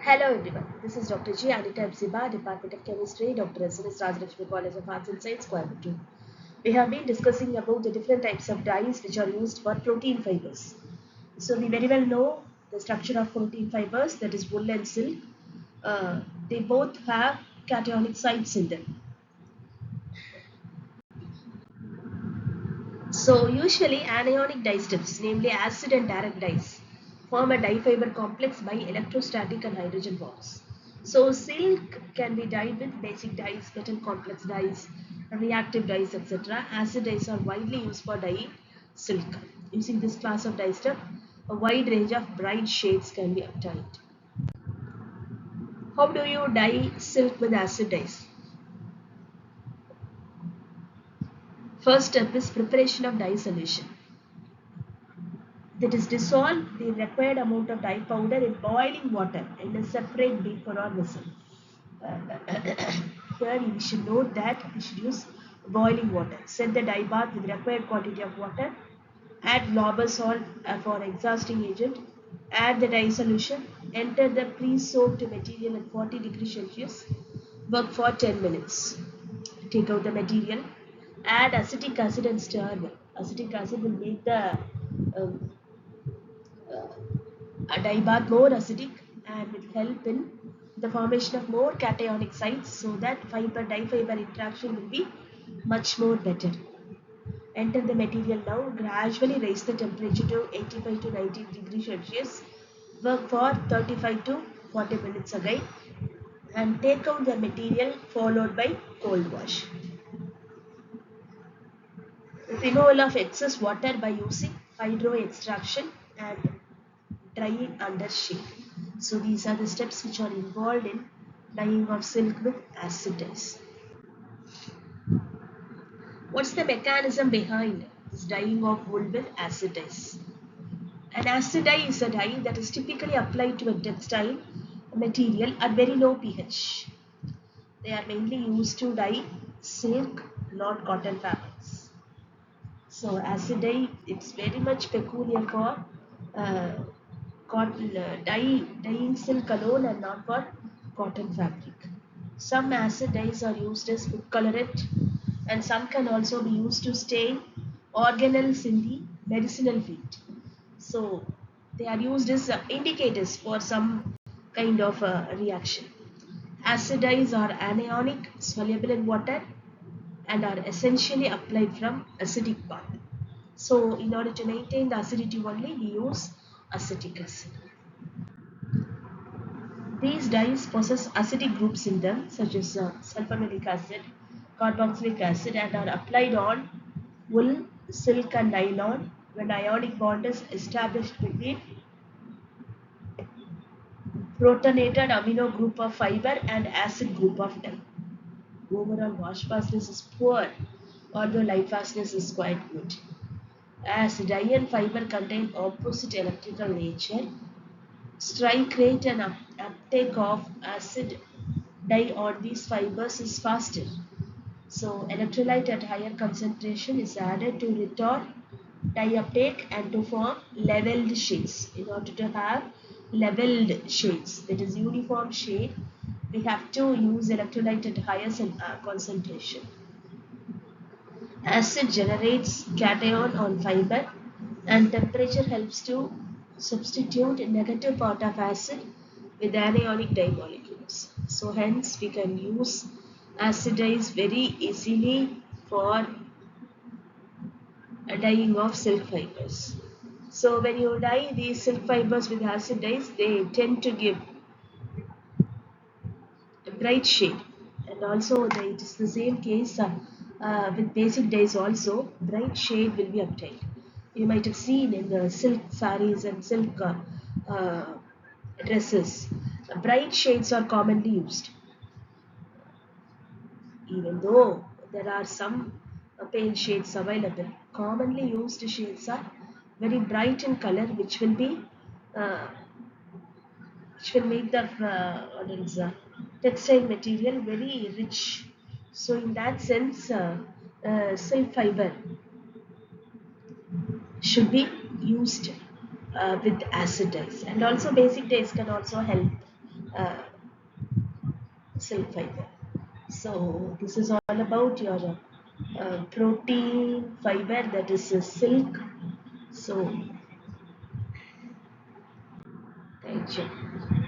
Hello everyone, this is Dr. G. Anita Hebsiba, Department of Chemistry, Dr. S. Rajlakshmi College of Arts and Science, Coimbatore. We have been discussing about the different types of dyes which are used for protein fibers. So we very well know the structure of protein fibers, that is wool and silk. They both have cationic sites in them. So usually anionic dyestuffs, namely acid and direct dyes, form a dye-fiber complex by electrostatic and hydrogen bonds. So silk can be dyed with basic dyes, metal complex dyes, reactive dyes, etc. Acid dyes are widely used for dyeing silk. Using this class of dyestuff, a wide range of bright shades can be obtained. How do you dye silk with acid dyes? First step is preparation of dye solution. That is, dissolve the required amount of dye powder in boiling water in a separate beaker or vessel. Here we should note that we should use boiling water. Set the dye bath with required quantity of water. Add lobber salt for exhausting agent. Add the dye solution. Enter the pre-soaked material at 40 degrees Celsius. Work for 10 minutes. Take out the material. Add acetic acid and stir well. Acetic acid will make the um, a dye bath more acidic and will help in the formation of more cationic sites so that fiber dye fiber interaction will be much more better. Enter the material now, gradually raise the temperature to 85 to 90 degrees Celsius. Work for 35 to 40 minutes again and take out the material followed by cold wash. Removal of excess water by using hydro extraction and drying under shade. So these are the steps which are involved in dyeing of silk with acid dyes. What's the mechanism behind this dyeing of wool with acid dyes? An acid dye is a dye that is typically applied to a textile material at very low pH. They are mainly used to dye silk, not cotton fabrics. So acid dye, it's very much peculiar for uh, dyeing silk alone and not for cotton fabric. Some acid dyes are used as food colorant and some can also be used to stain organelles in the medicinal field. So they are used as indicators for some kind of reaction. Acid dyes are anionic, soluble in water, and are essentially applied from acidic part. So in order to maintain the acidity only, we use acetic acid. These dyes possess acidic groups in them such as sulfonic acid, carboxylic acid and are applied on wool, silk and nylon when ionic bond is established between protonated amino group of fiber and acid group of dye. Overall wash fastness is poor, although light fastness is quite good. As dye and fiber contain opposite electrical nature, strike rate and uptake of acid dye on these fibers is faster. So electrolyte at higher concentration is added to retard dye uptake and to form leveled shades. In order to have leveled shades, that is uniform shade, we have to use electrolyte at higher concentration. Acid generates cation on fiber and temperature helps to substitute negative part of acid with anionic dye molecules. So hence we can use acid dyes very easily for dyeing of silk fibers. So when you dye these silk fibers with acid dyes, they tend to give a bright shade, and also it is the same case with basic dyes also, bright shade will be obtained. You might have seen in the silk saris and silk uh, dresses, bright shades are commonly used, even though there are some pale shades available. Commonly used shades are very bright in color, uh, which will make the textile material very rich. So in that sense, silk fiber should be used with acid dyes, and also basic dyes can also help. uh, silk fiber. So this is all about your protein fiber, that is silk. So thank you.